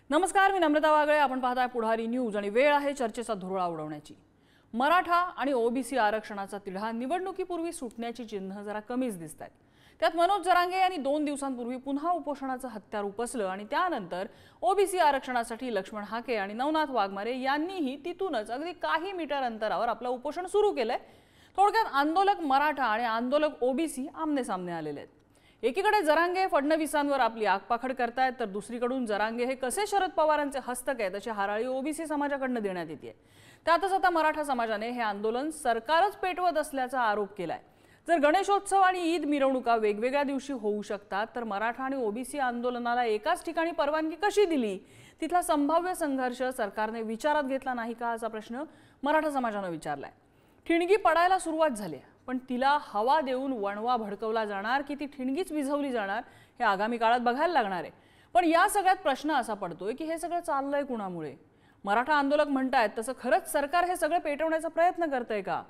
नमस्कार, मी नम्रता वागळे. आपण पाहताय पुढारी न्यूज आणि वेळ आहे चर्चेचा धुरळा उडवण्याची. मराठा आणि ओबीसी आरक्षणाचा तिढा निवडणुकीपूर्वी सुटण्याची चिन्ह जरा कमीच दिसतात. त्यात मनोज जरांगे यांनी 2 दिवसांपूर्वी पुन्हा उपोषणाचं हत्यार उपसलं आणि त्यानंतर ओबीसी आरक्षणासाठी लक्ष्मण हाके आणि नवनाथ वाघमारे यांनीही तिथूनच अगदी काही मीटर अंतरावर आपलं उपोषण सुरू केलंय. थोडक्यात आंदोलक मराठा आणि आंदोलक ओबीसी आमने सामने आलेले आहेत. एकीकडे जरांगे फडणवीसांवर आपली आगपाखड करतायत, तर दुसरीकडून जरांगे हे कसे शरद पवारांचे हस्तक आहेत अशी हाराळी ओबीसी समाजाकडून देण्यात येते. त्यातच आता मराठा समाजाने हे आंदोलन सरकारच पेटवत असल्याचा आरोप केलाय. जर गणेशोत्सव आणि ईद मिरवणुका वेगवेगळ्या दिवशी होऊ शकतात, तर मराठा आणि ओबीसी आंदोलनाला एकाच ठिकाणी परवानगी कशी दिली? तिथला संभाव्य संघर्ष सरकारने विचारात घेतला नाही का, असा प्रश्न मराठा समाजाने विचारलाय. ठिणगी पडायला सुरुवात झाली, पण तिला हवा देऊन वणवा भडकवला जाणार की ती ठिणगीच विझवली जाणार हे आगामी काळात बघायला लागणार आहे. पण या सगळ्यात प्रश्न असा पडतोय की हे सगळं चाललंय कुणामुळे? मराठा आंदोलक म्हणतायत तसं खरंच सरकार हे सगळं पेटवण्याचा प्रयत्न करतंय का,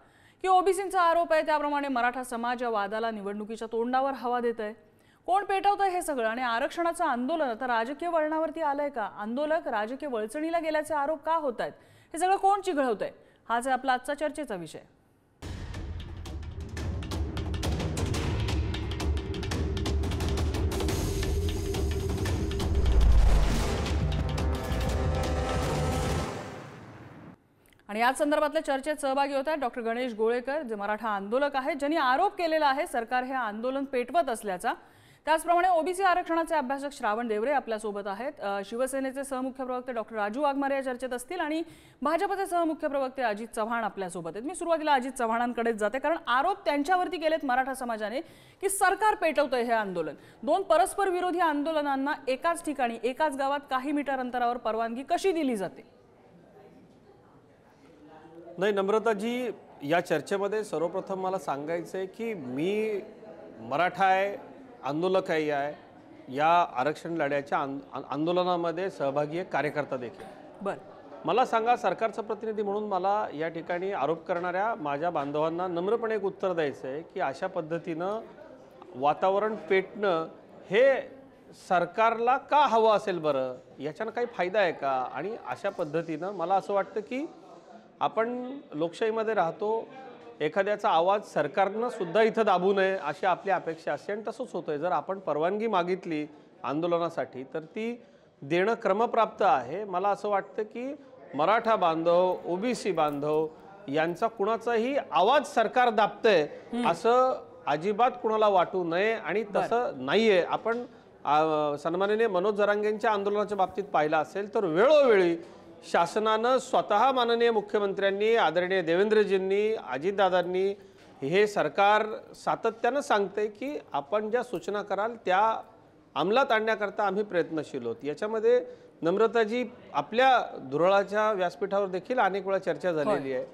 की ओबीसींचा आरोप आहे त्याप्रमाणे मराठा समाज या वादाला निवडणुकीच्या तोंडावर हवा देत आहे? कोण पेटवतंय हे सगळं? आणि आरक्षणाचं आंदोलन आता राजकीय वळणावरती आलंय का? आंदोलक राजकीय वळचणीला गेल्याचे आरोप का होत आहेत? हे सगळं कोण चिघळवतंय? हाच आहे आपला आजचा चर्चेचा विषय. आणि याच संदर्भातल्या चर्चेत सहभागी होत आहेत डॉक्टर गणेश गोळेकर, जे मराठा आंदोलक आहेत, ज्यांनी आरोप केलेला आहे सरकार हे आंदोलन पेटवत असल्याचा. त्याचप्रमाणे ओबीसी आरक्षणाचे अभ्यासक श्रावण देवरे आपल्यासोबत आहेत. शिवसेनेचे सहमुख्य प्रवक्ते डॉक्टर राजू वाघमारे या चर्चेत असतील आणि भाजपचे सहमुख्य प्रवक्ते अजित चव्हाण आपल्यासोबत आहेत. मी सुरुवातीला अजित चव्हाणांकडेच जाते, कारण आरोप त्यांच्यावरती केलेत मराठा समाजाने की सरकार पेटवतंय हे आंदोलन. 2 परस्पर विरोधी आंदोलनांना एकाच ठिकाणी एकाच गावात काही मीटर अंतरावर परवानगी कशी दिली जाते? नाही नम्रताजी, या चर्चेमध्ये सर्वप्रथम मला सांगायचं आहे की मी मराठा आहे, आंदोलक आहे, या आरक्षण लढ्याच्या आंदोलनामध्ये सहभागी आहे, कार्यकर्ता देखील. बरं, मला सांगा, सरकारचा प्रतिनिधी म्हणून मला या ठिकाणी आरोप करणाऱ्या माझ्या बांधवांना नम्रपणे एक उत्तर द्यायचं आहे की अशा पद्धतीनं वातावरण पेटणं हे सरकारला का हवं असेल बरं? याच्यानं काही फायदा आहे का? आणि अशा पद्धतीनं मला असं वाटतं की आपण लोकशाहीमध्ये राहतो, एखाद्याचा आवाज सरकारनं सुद्धा इथं दाबू नये अशी आपली अपेक्षा असते आणि तसंच होतंय. जर आपण परवानगी मागितली आंदोलनासाठी तर ती देणं क्रमप्राप्त आहे. मला असं वाटतं की मराठा बांधव, ओबीसी बांधव यांचा कुणाचाही आवाज सरकार दाबतंय असं अजिबात कुणाला वाटू नये आणि तसं नाहीये. आपण सन्माननीय मनोज जरांगेंच्या आंदोलनाच्या बाबतीत पाहिलं असेल तर वेळोवेळी शासनानं स्वतः माननीय मुख्यमंत्र्यांनी, आदरणीय देवेंद्रजींनी, अजितदादांनी हे सरकार सातत्यानं सांगते की आपण ज्या सूचना कराल त्या अंमलात आणण्याकरता आम्ही प्रयत्नशील आहोत. याच्यामध्ये नम्रताजी, आपल्या धुरळाच्या व्यासपीठावर देखील अनेक वेळा चर्चा झालेली आहे.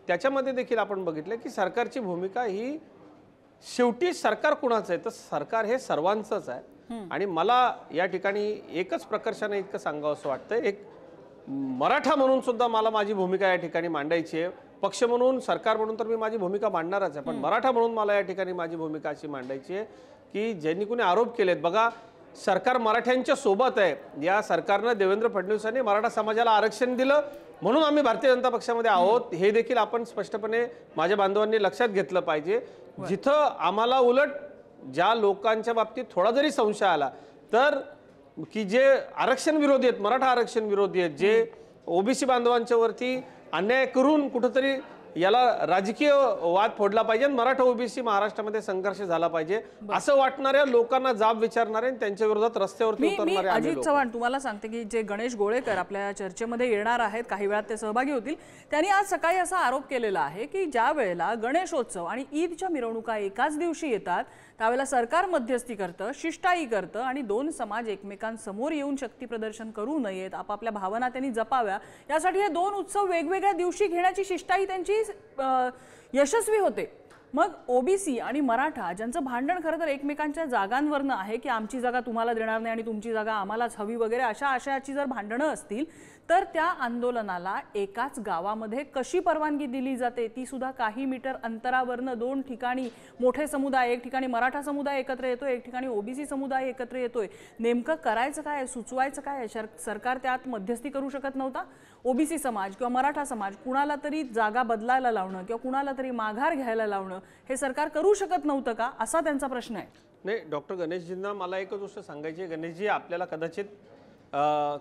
त्याच्यामध्ये देखील आपण बघितलं की सरकारची भूमिका ही शेवटी सरकार कुणाचं आहे तर सरकार हे सर्वांचंच आहे. आणि मला या ठिकाणी एकच प्रकर्षाने इतकं सांगावं असं वाटतं, एक मराठा म्हणून सुद्धा मला माझी भूमिका या ठिकाणी मांडायची आहे. पक्ष म्हणून, सरकार म्हणून तर मी माझी भूमिका मांडणारच आहे, पण मराठा म्हणून मला या ठिकाणी माझी भूमिका अशी मांडायची आहे की ज्यांनी कोणी आरोप केलेत, बघा सरकार मराठ्यांच्या सोबत आहे. या सरकारनं, देवेंद्र फडणवीसांनी मराठा समाजाला आरक्षण दिलं म्हणून आम्ही भारतीय जनता पक्षामध्ये आहोत, हे देखील आपण स्पष्टपणे माझ्या बांधवांनी लक्षात घेतलं पाहिजे. जिथं आम्हाला उलट ज्या लोकांच्या बाबतीत थोडा जरी संशय आला तर की जे आरक्षण विरोधी आहेत, मराठा आरक्षण विरोधी आहेत, जे ओबीसी बांधवांच्या वरती अन्याय करून कुठंतरी याला राजकीय वाद फोडला पाहिजे आणि मराठा ओबीसी महाराष्ट्रामध्ये संघर्ष झाला पाहिजे असं वाटणाऱ्या लोकांना जाब विचारणारे आणि त्यांच्या विरोधात रस्त्यावरती उतरणारे. अजित चव्हाण, तुम्हाला सांगते की जे गणेश गोळेकर आपल्या चर्चेमध्ये येणार आहेत, काही वेळात ते सहभागी होतील, त्यांनी आज सकाळी असा आरोप केलेला आहे की ज्या वेळेला गणेशोत्सव आणि ईदच्या मिरवणुका एकाच दिवशी येतात त्यावेळेला सरकार मध्यस्थी करतं, शिष्टाई करतं आणि 2 समाज एकमेकांसमोर येऊन शक्ती प्रदर्शन करू नयेत, आपापल्या भावना त्यांनी जपाव्या यासाठी हे 2 उत्सव वेगवेगळ्या दिवशी घेण्याची शिष्टाई त्यांची यशस्वी होते. मग ओबीसी आणि मराठा ज्यांचं भांडण खरं तर एकमेकांच्या जागांवरनं आहे की आमची जागा तुम्हाला देणार नाही आणि तुमची जागा आम्हालाच हवी वगैरे अशा आशयाची जर भांडणं असतील तर त्या आंदोलनाला एकाच गावामध्ये कशी परवानगी दिली जाते ती सुद्धा काही मीटर अंतरावरनं दोन ठिकाणी मोठे समुदाय, एक ठिकाणी मराठा समुदाय एकत्र येतोय, एक ठिकाणी ओबीसी समुदाय एकत्र येतोय, नेमकं करायचं काय, सुचवायचं काय? सरकार त्यात मध्यस्थी करू शकत नव्हता? ओबीसी समाज किंवा मराठा समाज कुणाला तरी जागा बदलायला लावणं किंवा कुणाला तरी माघार घ्यायला लावणं हे सरकार करू शकत नव्हतं का, असा त्यांचा प्रश्न आहे. नाही, डॉक्टर गणेशजींना मला एकच गोष्ट सांगायची आहे. गणेशजी, आपल्याला कदाचित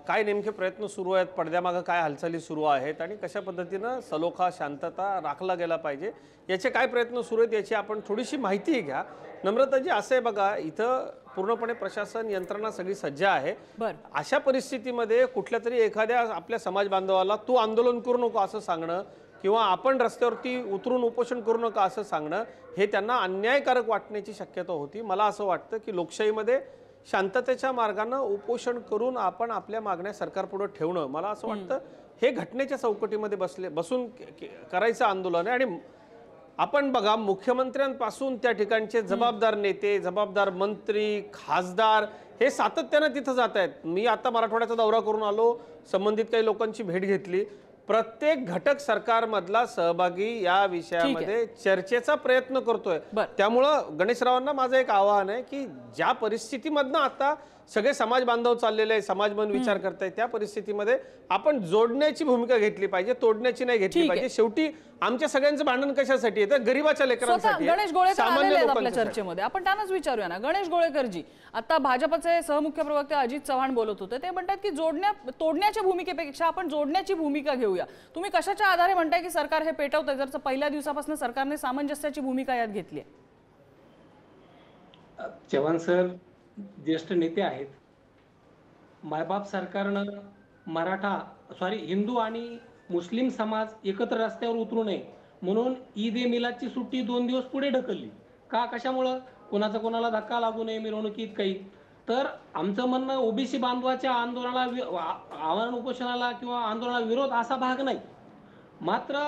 काय नेमके प्रयत्न सुरू आहेत, पडद्यामागं काय हालचाली सुरू आहेत आणि कशा पद्धतीनं सलोखा शांतता राखला गेला पाहिजे याचे काय प्रयत्न सुरू आहेत याची आपण थोडीशी माहिती घ्या. नम्रताजी, असं आहे बघा, इथं पूर्णपणे प्रशासन यंत्रणा सगळी सज्ज आहे. अशा परिस्थितीमध्ये कुठल्या तरी एखाद्या आपल्या समाज बांधवाला तू आंदोलन करू नको असं सांगणं किंवा आपण रस्त्यावरती उतरून उपोषण करू नका असं सांगणं हे त्यांना अन्यायकारक वाटण्याची शक्यता होती. मला असं वाटतं की लोकशाहीमध्ये शांततेच्या मार्गाने उपोषण करून आपण आपल्या मागण्या सरकारपुढे ठेवणं, मला असं वाटतं हे घटनेच्या चौकटीमध्ये बसून करायचं आंदोलन आहे. आणि आपण बघा, मुख्यमंत्र्यांपासून त्या ठिकाणचे जबाबदार नेते, जबाबदार मंत्री, खासदार हे सातत्यानं तिथं जात आहेत. मी आता मराठवाड्याचा दौरा करून आलो, संबंधित काही लोकांची भेट घेतली. प्रत्येक घटक सरकारमधला सहभागी या विषयामध्ये चर्चेचा प्रयत्न करतोय. त्यामुळं गणेशरावांना माझं एक आवाहन आहे की ज्या परिस्थितीमधनं आता सगळे समाज बांधव चाललेले आहे, समाज मन विचार करताय, त्या परिस्थितीमध्ये आपण जोडण्याची भूमिका घेतली पाहिजे, तोडण्याची नाही घेतली पाहिजे. शेवटी आमच्या सगळ्यांचं भांडण कशासाठी आहे तर गरीबाच्या लेकरांसाठी. गणेश गोळेकर आलेले आहेत आपल्या चर्चेमध्ये, आपण त्यांनाच विचारूया ना. गणेश गोळेकरजी, आता भाजपचे सहमुख्य प्रवक्ते अजित चव्हाण बोलत होते, ते म्हणतात की तोडण्याच्या भूमिकेपेक्षा आपण जोडण्याची भूमिका घेऊया. तुम्ही कशाच्या आधारे म्हणताय की सरकार हे पेटवतंय जर पहिल्या दिवसापासून सरकारने सामंजस्याची भूमिका यात घेतली आहे? चव्हाण सर ज्येष्ठ नेते आहेत. मायबाप सरकारनं हिंदू आणि मुस्लिम समाज एकत्र रस्त्यावर उतरू नये म्हणून ईद ए मिलादची सुट्टी 2 दिवस पुढे ढकलली. का, कशामुळं? कोणाला धक्का लागू नये मिरवणुकीत काही. तर आमचं म्हणणं ओबीसी बांधवाच्या आंदोलनाला, आवाहन उपोषणाला किंवा आंदोलनाला विरोध असा भाग नाही. मात्र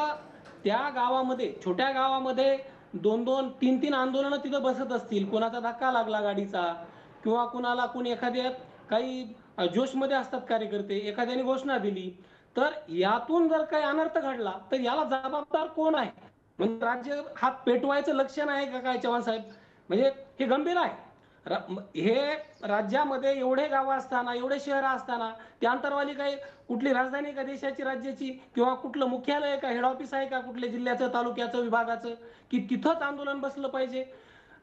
त्या गावामध्ये, छोट्या गावामध्ये 2-2, 3-3 आंदोलनं तिथं बसत असतील, कोणाचा धक्का लागला गाडीचा किंवा कोणी एखाद्या काही जोशमध्ये असतात कार्यकर्ते, एखाद्याने घोषणा दिली, तर यातून जर काही अनर्थ घडला तर याला जबाबदार कोण आहे? म्हणजे राज्य हा पेटवायचं लक्षण आहे का काय चव्हाण साहेब? म्हणजे हे गंभीर आहे. हे राज्यामध्ये एवढे गावं असताना, एवढे शहरं असताना त्या अंतरवाली काही कुठली राजधानी का देशाची, राज्याची, किंवा कुठलं मुख्यालय का, हेड ऑफिस आहे का कुठल्या जिल्ह्याचं, तालुक्याचं, विभागाचं, की तिथंच आंदोलन बसलं पाहिजे?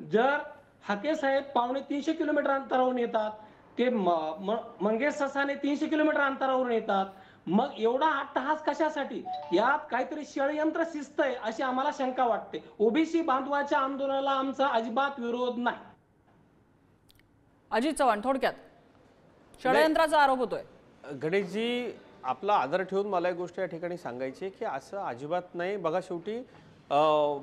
जर हाके साहेब 250 किलोमीटर अंतरावरून येतात, ते मंगेश ससाने 300 किलोमीटर अंतरावरून येतात, मग एवढा अट्टहास कशासाठी? यात काहीतरी षडयंत्र शिस्त आहे अशी आम्हाला शंका वाटते. ओबीसी बांधवाच्या आंदोलनाला आमचा अजिबात विरोध नाही. अजित चव्हाण, थोडक्यात षडयंत्राचा आरोप होतोय. गणेशजी, आपला आदर ठेवून मला एक गोष्ट या ठिकाणी सांगायची की असं अजिबात नाही. बघा, शेवटी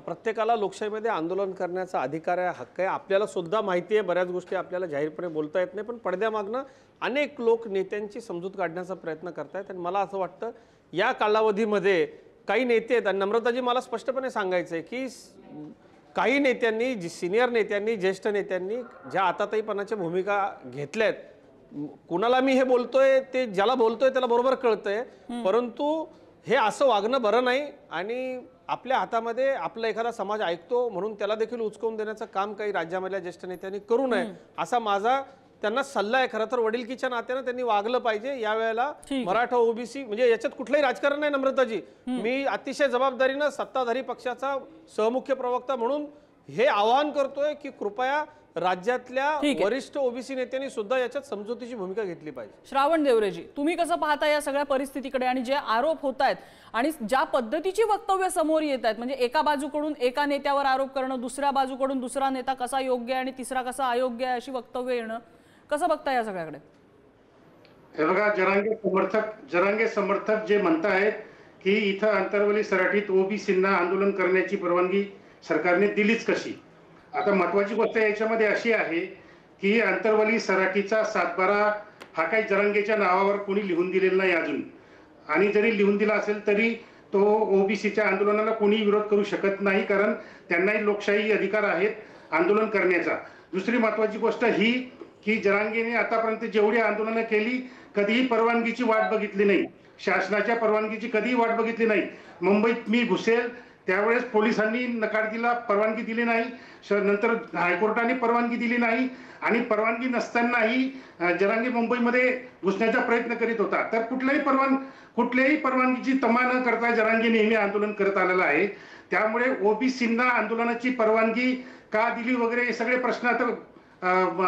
प्रत्येकाला लोकशाहीमध्ये आंदोलन करण्याचा अधिकार आहे, हक्क आहे. आपल्याला सुद्धा माहिती आहे बऱ्याच गोष्टी आपल्याला जाहीरपणे बोलता येत नाही, पण पडद्यामागनं अनेक लोक नेत्यांची समजूत काढण्याचा प्रयत्न करतायत. आणि मला असं वाटतं या कालावधीमध्ये काही नेते आहेत, आणि नम्रताजी मला स्पष्टपणे सांगायचं आहे की काही नेत्यांनी, सिनियर नेत्यांनी, ज्येष्ठ नेत्यांनी ज्या आताताईपणाच्या भूमिका घेतल्यात, कुणाला मी हे बोलतोय ते ज्याला बोलतोय त्याला बरोबर कळतंय, परंतु हे असं वागणं बरं नाही. आणि आपल्या हातामध्ये आपला एखादा समाज ऐकतो म्हणून त्याला देखील उचकवून देण्याचं काम काही राज्यामधल्या ज्येष्ठ नेत्यांनी करू नये असा माझा त्यांना सल्ला आहे. खरं तर वडिलकीच्या नात्यानं त्यांनी वागलं पाहिजे. यावेळेला मराठा, ओबीसी, म्हणजे याच्यात कुठलंही राजकारण नाही नम्रताजी. मी अतिशय जबाबदारीनं सत्ताधारी पक्षाचा सहमुख्य प्रवक्ता म्हणून हे आवाहन करतोय की कृपया राज्यातल्या वरिष्ठ ओबीसी नेत्यांनी सुद्धा याच्यात समजुतीची भूमिका घेतली पाहिजे. श्रावण देवरेजी, तुम्ही कसं पाहता या सगळ्या परिस्थितीकडे आणि जे आरोप होत आहेत आणि ज्या पद्धतीची वक्तव्य समोर येत आहेत, म्हणजे एका बाजूकडून एका नेत्यावर आरोप करणं, दुसऱ्या बाजूकडून दुसरा नेता कसा योग्य आहे आणि तिसरा कसा अयोग्य आहे अशी वक्तव्य येणं, कसं बघता या सगळ्याकडे? हे बघा, जरांगे समर्थक जे म्हणतायत की इथं अंतरवली सराटीत ओबीसींना आंदोलन करण्याची परवानगी सरकारने दिलीच कशी? आता महत्वाची गोष्ट याच्यामध्ये अशी आहे की अंतरवली सराटीचा 7-12 हा काही जरांगेच्या नावावर कोणी लिहून दिलेला नाही अजून, आणि जरी लिहून दिला असेल तरी तो ओबीसीच्या आंदोलनाला कोणी विरोध करू शकत नाही, कारण त्यांनाही लोकशाही अधिकार आहेत आंदोलन करण्याचा. दुसरी महत्वाची गोष्ट ही की जरांगेने आतापर्यंत जेवढी आंदोलनं केली कधीही परवानगीची वाट बघितली नाही, शासनाच्या परवानगीची कधीही वाट बघितली नाही. मुंबईत मी घुसेल त्यावेळेस पोलिसांनी नकार दिला, परवानगी दिली नाही. नंतर हायकोर्टाने परवानगी दिली नाही आणि परवानगी नसतानाही जरांगे मुंबईमध्ये घुसण्याचा प्रयत्न करीत होता. तर कुठल्याही परवानगीची तमा न करता जरांगे नेहमी आंदोलन करत आलेला आहे. त्यामुळे ओबीसींना आंदोलनाची परवानगी का दिली वगैरे हे सगळे प्रश्न आता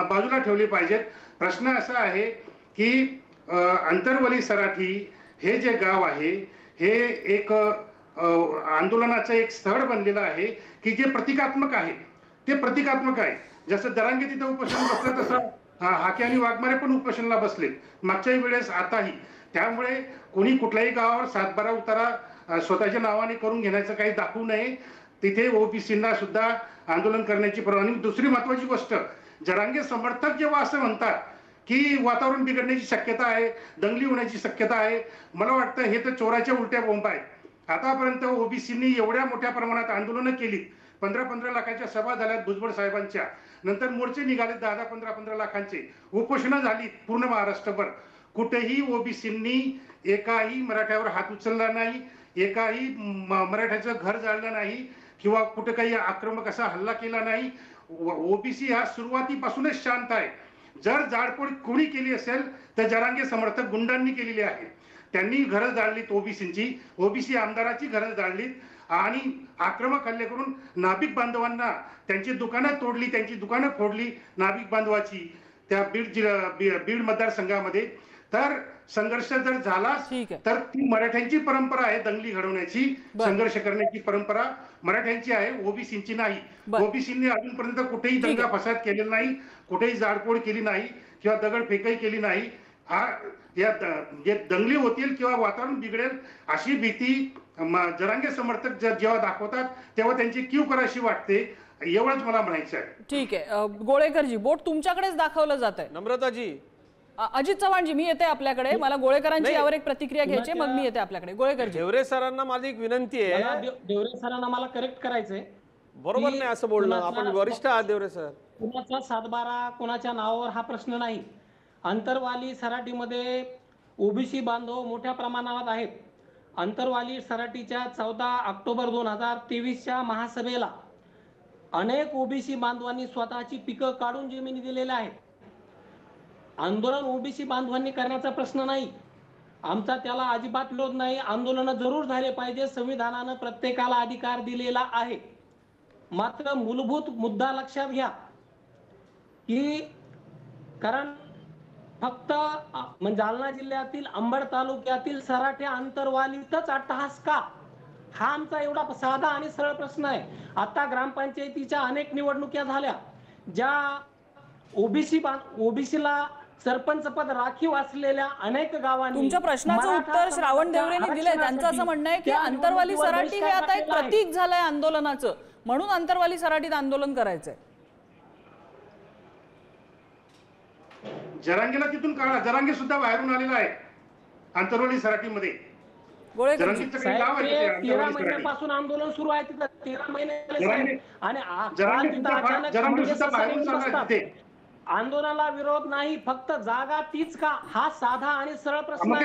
बाजूला ठेवले पाहिजेत. प्रश्न असा आहे की अंतरवली सराठी हे जे गाव आहे हे एक आंदोलनाचं एक स्थळ बनलेलं आहे की जे प्रतिकात्मक आहे. ते प्रतिकात्मक आहे. जसं जरांगे तिथे उपोषण बसलं तसं हाके आणि वाघमारे पण उपोषणाला बसले मागच्याही वेळेस, आताही. त्यामुळे कोणी कुठल्याही गावावर 7-12 उतारा स्वतःच्या नावाने करून घेण्याचं काही दाखवू नये. तिथे ओबीसींना सुद्धा आंदोलन करण्याची परवानगी. दुसरी महत्वाची गोष्ट, जरांगे समर्थक जेव्हा असं म्हणतात की वातावरण बिघडण्याची शक्यता आहे, दंगली होण्याची शक्यता आहे, मला वाटतं हे तर चोराच्या उलट्या बोंब आहेत. आतापर्यंत ओबीसींनी एवढ्या मोठ्या प्रमाणात आंदोलनं केली, 15-15 लाखाच्या सभा झाल्यात भुजबळ साहेबांच्या, नंतर मोर्चे निघाले 10-10, 15-15 लाखांचे, उपोषणं झाली पूर्ण महाराष्ट्रभर. कुठेही ओबीसींनी एकाही मराठ्यावर हात उचलला नाही, एकाही मराठ्याचं घर जाळलं नाही किंवा कुठे काही आक्रमक असा हल्ला केला नाही. ओबीसी हा सुरुवातीपासूनच शांत आहे. जर जाळपोळ कोणी केली असेल तर जरांगे समर्थक गुंडांनी केलेली आहे. त्यांनी घरं जाळलीत ओबीसींची, ओबीसी आमदाराची घरं जाळलीत आणि आक्रमक हल्ले करून नाभिक बांधवांना त्यांची दुकानं तोडली, त्यांची दुकानं फोडली नाभिक बांधवाची त्या बीड मतदारसंघामध्ये. तर संघर्ष जर झाला तर ती मराठ्यांची परंपरा आहे, दंगली घडवण्याची, संघर्ष करण्याची परंपरा मराठ्यांची आहे, ओबीसींची नाही. ओबीसींनी अजूनपर्यंत कुठेही दंगा फसाद केलेला नाही, कुठेही जाळपोळ केली नाही किंवा दगडफेकही केली नाही. या जे दंगली होतील किंवा वातावरण बिघडेल अशी भीती जरांगे समर्थक जेव्हा दाखवतात तेव्हा त्यांची क्यू करायची वाटते. एवढंच मला म्हणायचं आहे. ठीक आहे. गोळेकरजी, बोट तुमच्याकडेच दाखवलं जात आहे. नम्रताजी, अजित चव्हाणजी, मी येते आपल्याकडे. मला गोळेकरांची यावर एक प्रतिक्रिया घ्यायची, मग मी येते आपल्याकडे. गोळेकरजी. देवरे सरांना माझी एक विनंती आहे. देवरे सरांना मला करेक्ट करायचंय. बरोबर नाही असं बोलणं. आपण वरिष्ठ आहात देवरे सर. कुणाचा 7-12 कुणाच्या नावावर हा प्रश्न नाही. अंतरवाली सराटीमध्ये ओबीसी बांधव मोठ्या प्रमाणात आहेत. अंतरवाली सराटीच्या 14 ऑक्टोबर 2023च्या महासभेला अनेक ओबीसी बांधवांनी स्वतःची पिकं काढून जमिनी दिलेल्या आहेत. आंदोलन ओबीसी बांधवांनी करण्याचा प्रश्न नाही, आमचा त्याला अजिबात विरोध नाही. आंदोलन जरूर झाले पाहिजे, संविधानानं प्रत्येकाला अधिकार दिलेला आहे. मात्र मूलभूत मुद्दा लक्षात घ्या की कारण फक्त जालना जिल्ह्यातील अंबड तालुक्यातील सराठे अंतरवालीतच अट्टहास का, हा आमचा एवढा साधा आणि सरळ प्रश्न आहे. आता ग्रामपंचायतीच्या अनेक निवडणुका झाल्या, ज्या ओबीसीला सरपंच पद राखीव असलेल्या अनेक गावांनी. तुमच्या प्रश्नाचं उत्तर श्रावण देवरेंनी दिलंय. त्यांचं असं म्हणणं आहे की अंतरवाली सराटी हे आता एक प्रतीक झालंय आंदोलनाचं, म्हणून अंतरवाली सराटीत आंदोलन करायचंय. जरांगेला तिथून काढा. जरांगे सुद्धा बाहेरून आलेला आहे अंतरवली सराटीमध्ये. 13 महिन्यापासून आंदोलन सुरू आहे तिथं. 13 महिने आणि आंदोलनाला विरोध नाही, फक्त जागा तीच का, हा साधा आणि सरळ प्रश्न आहे.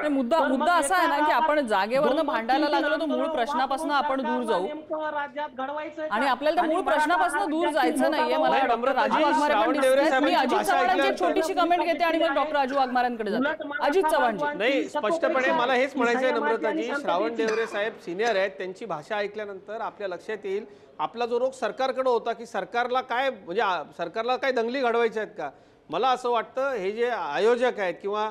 मुद्दा असा आहे ना की आपण जागेवरनं भांडायला लागलो तर मूळ प्रश्नापासून आपण दूर जाऊ राज्यात घडवायचं आणि आपल्याला त्या मूळ प्रश्नापासून दूर जायचं नाहीये. मला डॉक्टर राजू वाघमारे पण दिसतात. मी अजित चव्हाणांची एक छोटीशी कमेंट घेते आणि मग डॉक्टर राजू वाघमारेंकडे जाते. अजित चव्हाणजी. नाही, स्पष्टपणे मला हेच म्हणायचंय नम्रताजी, श्रावण देवरे साहेब सिनियर आहेत, त्यांची भाषा ऐकल्यानंतर आपल्या लक्षात येईल आपला जो रोग सरकारकडे होता की सरकारला काय म्हणजे सरकारला काय दंगली घडवायच्या आहेत का. मला असं वाटतं हे जे आयोजक आहेत किंवा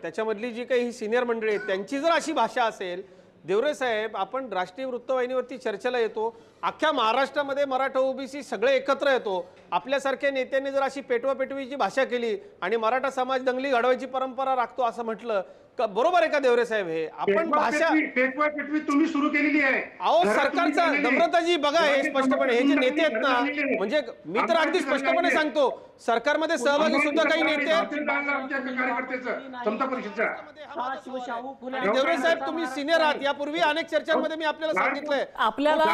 त्याच्यामधली जी काही सिनियर मंडळी आहेत त्यांची जर अशी भाषा असेल, देवरे साहेब आपण राष्ट्रीय वृत्तवाहिनीवरती चर्चेला येतो, अख्ख्या महाराष्ट्रामध्ये मराठा ओबीसी सगळे एकत्र येतो. आपल्यासारख्या नेत्यांनी जर अशी पेटवापेटवीची भाषा केली आणि मराठा समाज दंगली घडवायची परंपरा राखतो असं म्हटलं बरोबर आहे का देवरे साहेब? हे आपण भाषा पेटवापेटवी तुम्ही सुरू केलेली आहे. अहो सरकारचा नम्रताजी बघा, हे स्पष्टपणे हे जे नेते आहेत ना, म्हणजे मी तर अगदी स्पष्टपणे सांगतो, सरकारमध्ये सहभागी सुद्धा काही नेते आहेत. देवरे साहेब तुम्ही सिनियर आहात, यापूर्वी अनेक चर्चांमध्ये मी आपल्याला सांगितलंय आपल्याला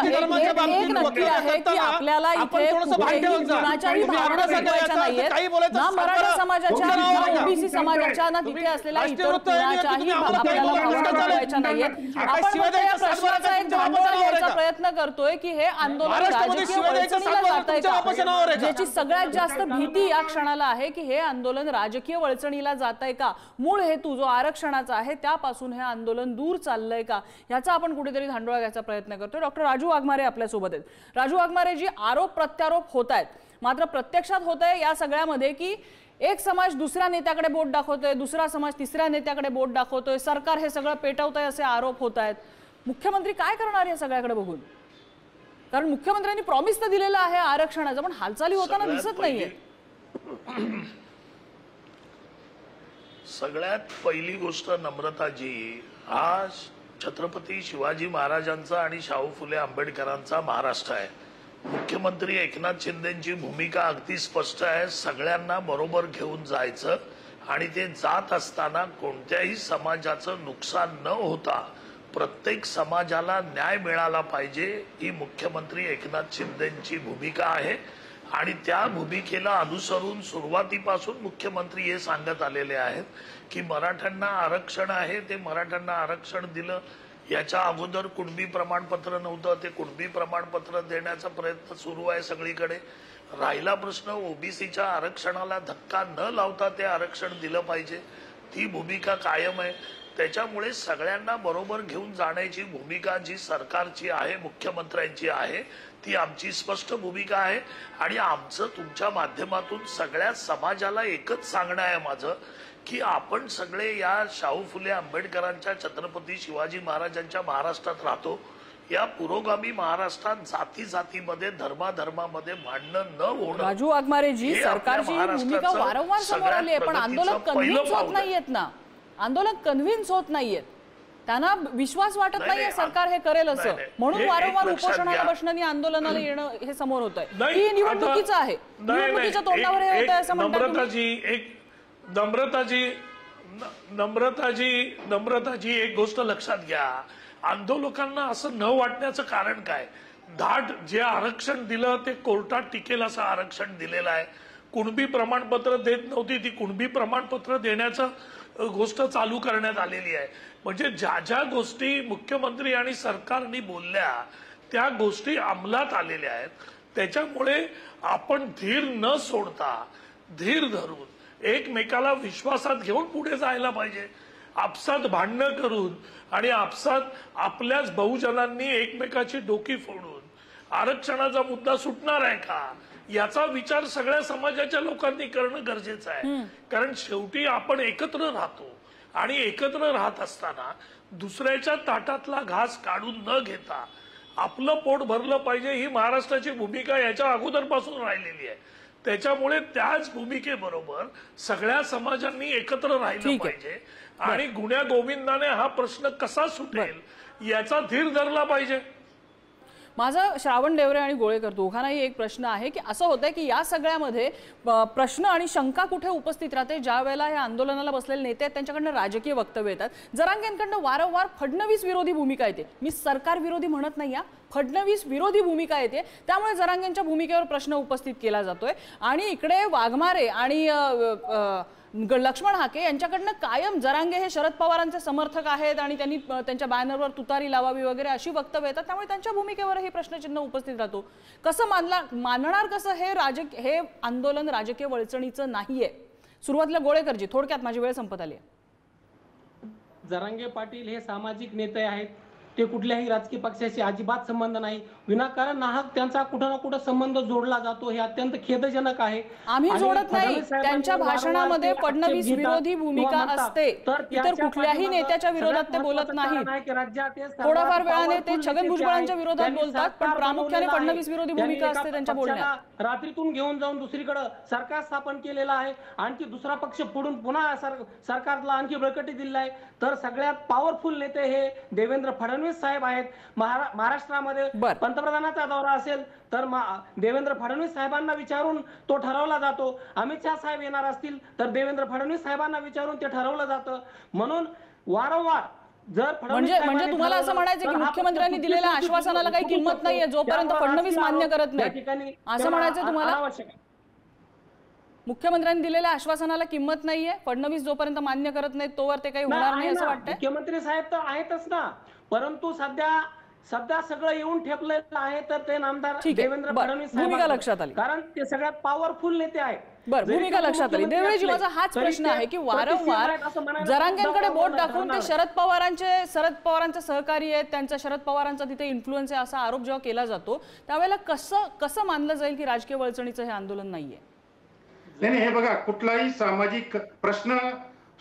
धर्माच्या बाबतीत नक्की आहे की आपल्याला इथे कुणाच्याही भावना जगवायच्या नाहीयेत ना, मराठा समाजाच्या ना ओबीसी समाजाच्या ना तिथे असलेल्या इतर कुणाच्याही आपल्याला भावना जगवायच्या नाहीयेत. आपण फक्त या प्रश्नाचा एक धांडोळा घ्यायचा प्रयत्न करतोय की हे आंदोलन राजकीय वळचणीला जातंय का, ज्याची सगळ्यात जास्त भीती या क्षणाला आहे की हे आंदोलन राजकीय वळचणीला जातंय का, मूळ हेतू जो आरक्षणाचा आहे त्यापासून हे आंदोलन दूर चाललंय का, याचा आपण कुठेतरी धांडोळा घ्यायचा प्रयत्न करतोय. डॉक्टर राजू वाघमारे आपल्यासोबत आहेत. राजू वाघमारे जी आरोप प्रत्यारोप होत आहेत, मात्र प्रत्यक्षात होत आहे या सगळ्यामध्ये की एक समाज दुसऱ्या नेत्याकडे बोट दाखवतोय, दुसरा समाज तिसऱ्या नेत्याकडे बोट दाखवतोय, सरकार हे सगळं पेटवतंय असे आरोप होत आहेत. मुख्यमंत्री काय करणार या सगळ्याकडे बघून? कारण मुख्यमंत्र्यांनी प्रॉमिस तर दिलेलं आहे आरक्षणाचं, पण हालचाली होताना दिसत नाहीये. सगळ्यात पहिली गोष्ट नम्रताजी, हा छत्रपती शिवाजी महाराजांचा आणि शाहू फुले आंबेडकरांचा महाराष्ट्र आहे. मुख्यमंत्री एकनाथ शिंदेची भूमिका अगदी स्पष्ट आहे, सगळ्यांना बरोबर घेऊन जायचं आणि ते जात असताना कोणत्याही समाजाचं नुकसान न होता प्रत्येक समाजाला न्याय मिळाला पाहिजे, ही मुख्यमंत्री एकनाथ शिंदेची भूमिका आहे. आणि त्या भूमिकेला अनुसरून सुरुवातीपासून मुख्यमंत्री हे सांगत आलेले आहेत की मराठ्यांना आरक्षण आहे, ते मराठ्यांना आरक्षण दिलं. याच्या अगोदर कुणबी प्रमाणपत्र नव्हतं, ते कुणबी प्रमाणपत्र देण्याचा प्रयत्न सुरू आहे सगळीकडे. राहिला प्रश्न ओबीसीच्या आरक्षणाला धक्का न लावता ते आरक्षण दिलं पाहिजे, ती भूमिका कायम आहे. त्याच्यामुळे सगळ्यांना बरोबर घेऊन जाण्याची भूमिका जी सरकारची आहे, मुख्यमंत्र्यांची आहे, ती आमची स्पष्ट भूमिका आहे. आणि आमचं तुमच्या माध्यमातून सगळ्या समाजाला एकच सांगणं आहे माझं की आपण सगळे या शाहू फुले आंबेडकरांच्या छत्रपती शिवाजी महाराजांच्या महाराष्ट्रात राहतो. या पुरोगामी महाराष्ट्रात जाती जातीमध्ये धर्माधर्मामध्ये भांडणं न होणं. राजू वाघमारेजी, सरकारची भूमिका वारंवार समोर आली आहे, पण आंदोलक कन्व्हिन्स होत नाहीयेत ना, आंदोलक कन्व्हिन्स होत नाहीयेत, त्यांना विश्वास वाटत नाहीये सरकार हे करेल असं, म्हणून वारंवार उपोषणाला बसणं, आंदोलनाला येणं हे समोर होत आहे. ही निवडणुकीचं आहे, निवडणुकीच्या तोंडावर हे होत आहे असं म्हणतात. नम्रताजी एक गोष्ट लक्षात घ्या, आंदोलकांना असं न वाटण्याचं कारण काय? धाट जे आरक्षण दिलं ते कोर्टात टिकेल असं आरक्षण दिलेलं आहे. कुणबी प्रमाणपत्र देत नव्हती, ती कुणबी प्रमाणपत्र देण्याचं गोष्ट चालू करण्यात आलेली आहे. म्हणजे ज्या ज्या गोष्टी मुख्यमंत्री आणि सरकारने बोलल्या त्या गोष्टी अंमलात आलेल्या आहेत. त्याच्यामुळे आपण धीर न सोडता, धीर धरून एकमेकाला विश्वासात घेऊन पुढे जायला पाहिजे. आपसात भांडणं करून आणि आपसात आपल्याच बहुजनांनी एकमेकाची डोकी फोडून आरक्षणाचा मुद्दा सुटणार आहे का, याचा विचार सगळ्या समाजाच्या लोकांनी करणं गरजेचं आहे. कारण शेवटी आपण एकत्र राहतो आणि एकत्र राहत असताना दुसऱ्याच्या ताटातला घास काढून न घेता आपलं पोट भरलं पाहिजे, ही महाराष्ट्राची भूमिका याच्या अगोदरपासून राहिलेली आहे. त्याच्यामुळे त्याच भूमिकेबरोबर सगळ्या समाजांनी एकत्र राहिलं पाहिजे आणि गुण्या गोविंदाने हा प्रश्न कसा सुटेल याचा धीर धरला पाहिजे. माझा श्रावण डेवरे आणि गोळेकर दोघांनाही एक प्रश्न आहे की असं होतंय की या सगळ्यामध्ये प्रश्न आणि शंका कुठे उपस्थित राहते, ज्या वेळेला हे आंदोलनाला बसलेले नेते आहेत त्यांच्याकडनं राजकीय वक्तव्य येतात. जरांगेंकडनं वारंवार फडणवीस विरोधी भूमिका येते. मी सरकार विरोधी म्हणत नाही, फडणवीस विरोधी भूमिका येते, त्यामुळे जरांगेंच्या भूमिकेवर प्रश्न उपस्थित केला जातोय. आणि इकडे वाघमारे आणि लक्ष्मण हाके यांच्याकडनं कायम जरांगे हे शरद पवारांचे समर्थक आहेत आणि त्यांनी त्यांच्या बॅनरवर तुतारी लावावी वगैरे अशी वक्तव्य येतात, त्यामुळे त्यांच्या भूमिकेवर हे प्रश्नचिन्ह उपस्थित राहतो. कसं मानणार कसं हे आंदोलन राजकीय वळचणीचं नाहीये? सुरुवातीला गोळेकरजी, थोडक्यात, माझी वेळ संपत आली आहे. जरांगे पाटील हे सामाजिक नेते आहेत, ते कुठल्याही राजकीय पक्षाशी अजिबात संबंध नाही. विनाकारण नाहक त्यांचा कुठं ना कुठं संबंध जोडला जातो, हे अत्यंत खेदजनक आहे. आम्ही आणि जोडत नाही. फडणवीस साहेबांवर त्यांच्या वारंवार भाषणामध्ये ते फडणवीस आक्षेप घेतात विरोधी भूमिका किंवा म्हणतात. असते, तर इतर त्याच्या कुठल्याही पाठीमागं नेत्याच्या विरोधात ते सगळ्यात बोलत महत्त्वाचं कारण नाहीत. आहे की राज्यात हे सर्वात थोडाफार वेळाने ते powerful छगन नेते भुजबळांच्या आहेत. विरोधात त्यांनी बोलतात, पण सरकार प्रामुख्याने बनवलेलं आहे. फडणवीस विरोधी त्यांनी भूमिका एका असते त्यांच्या बोलण्यात. पक्षाला रात्रीतून घेऊन जाऊन दुसरीकडे सरकार स्थापन केलेलं आहे, आणखी दुसरा पक्ष पुढून पुन्हा सरकारला आणखी बळकटी दिली आहे. तर सगळ्यात पॉवरफुल नेते हे देवेंद्र फडणवीस साहेब आहेत. महाराष्ट्रामध्ये बर. पंतप्रधानाचा दौरा असेल तर देवेंद्र फडणवीस साहेबांना विचारून तो ठरवला जातो. अमित शहा साहेब येणार असतील तर देवेंद्र फडणवीस साहेबांना विचारून ते ठरवलं जातं. म्हणून वारंवार जर म्हणजे तुम्हाला असं म्हणायचं की मुख्यमंत्र्यांनी दिलेल्या आश्वासनाला काही किंमत नाहीये जोपर्यंत फडणवीस मान्य करत नाही, असं म्हणायचं तुम्हाला? मुख्यमंत्र्यांनी दिलेल्या आश्वासनाला किंमत नाहीये, फडणवीस जोपर्यंत मान्य करत नाही तोवर ते काही होणार नाही असं वाटतंय? मुख्यमंत्री साहेब तर आहेतच ना, परंतु सध्या सगळं येऊन ठेपलेलं आहे. तर ते नामदार देवेंद्र फडणवीस भूमिका लक्षात आली, कारण ते सगळ्यात पॉवरफुल नेते आहेत. बरं, भूमिका लक्षात आली. देवेळजी, माझा हाच प्रश्न आहे की वारंवार जरांगेंकडे बोट दाखवून ते शरद पवारांचे सहकारी आहेत, त्यांचा शरद पवारांचा तिथे इन्फ्लुएन्स आहे असा आरोप जेव्हा केला जातो त्यावेळेला कसं मानलं जाईल की राजकीय वळचणीचं हे आंदोलन नाहीये? नाही, हे बघा, कुठलाही सामाजिक प्रश्न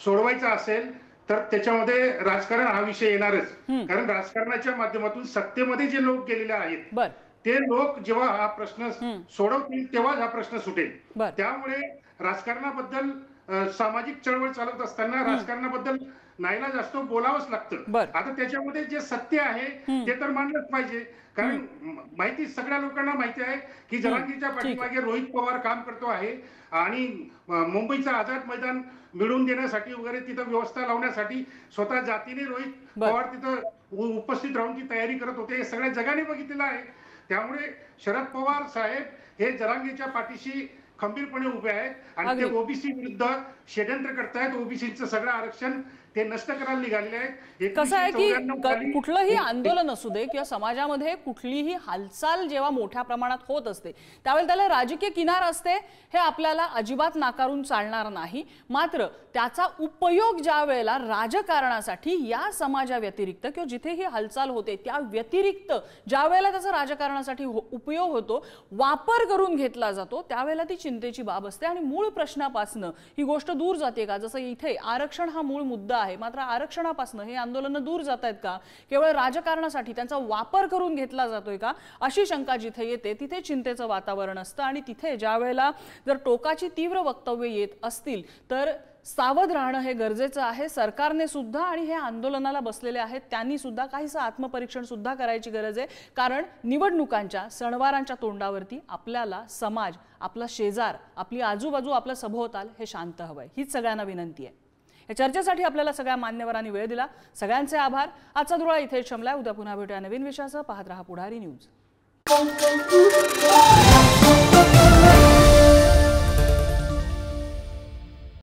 सोडवायचा असेल तर त्याच्यामध्ये राजकारण हा विषय येणारच. कारण राजकारणाच्या माध्यमातून सत्तेमध्ये जे लोक गेलेले आहेत ते लोक जेव्हा हा प्रश्न सोडवतील तेव्हाच हा प्रश्न सुटेल. त्यामुळे राजकारणाबद्दल सामाजिक चळवळ चालत असताना राजकारणाबद्दल नाईलाज असतो, बोलावंच लागतं. आता त्याच्यामध्ये जे सत्य आहे ते तर मानलंच पाहिजे. कारण माहिती सगळ्या लोकांना माहिती आहे की जरांगीच्या पाठीमागे रोहित पवार काम करतो आहे आणि मुंबईचं आझाद मैदान मिळवून देण्यासाठी वगैरे तिथं व्यवस्था लावण्यासाठी स्वतः जातीने रोहित पवार तिथं उपस्थित राहून ती तयारी करत होते. हे सगळ्या जगाने बघितलेलं आहे. त्यामुळे शरद पवार साहेब हे जरांगीच्या पाठीशी खंबीरपणे उभे आहेत आणि ते ओबीसी विरुद्ध षड्यंत्र करतायत. ओबीसीचं सगळं आरक्षण ते नष्ट करायला निघालेले आहेत. कसं आहे की कुठलंही आंदोलन असू दे किंवा समाजामध्ये कुठलीही हालचाल जेव्हा मोठ्या प्रमाणात होत असते त्यावेळेला त्याला राजकीय किनार असते, हे आपल्याला अजिबात नाकारून चालणार नाही. मात्र त्याचा उपयोग ज्या वेळेला राजकारणासाठी या समाजा व्यतिरिक्त किंवा जिथे ही हालचाल होते त्या व्यतिरिक्त ज्या वेळेला त्याचा राजकारणासाठी उपयोग होतो, वापर करून घेतला जातो, त्यावेळेला ती चिंतेची बाब असते. आणि मूळ प्रश्नापासून ही गोष्ट दूर जाते का? जसं इथे आरक्षण हा मूळ मुद्दा आहे, मात्र आरक्षणापासून हे आंदोलन दूर जात आहेत का? केवळ राजकारणासाठी त्यांचा वापर करून घेतला जातोय का? अशी शंका जिथे येते तिथे चिंतेचं वातावरण असतं. आणि तिथे ज्या वेळेला जर टोकाची तीव्र वक्तव्य येत असतील तर सावध राहणं हे गरजेचं आहे. सरकारने सुद्धा आणि हे आंदोलनाला बसलेले आहेत त्यांनी सुद्धा काहीसं आत्मपरीक्षण सुद्धा करायची गरज आहे. कारण निवडणुकांच्या सणवारांच्या तोंडावरती आपल्याला समाज, आपला शेजार, आपली आजूबाजू, आपलं सभोवताल हे शांत हवंय. हीच सगळ्यांना विनंती आहे. या चर्चेसाठी आपल्याला सगळ्या मान्यवरांनी वेळ दिला, सगळ्यांचे आभार. आजचा धुळा इथेच शमलाय. उद्या पुन्हा भेटूया नवीन विषयासह. पाहत रहा पुढारी न्यूज.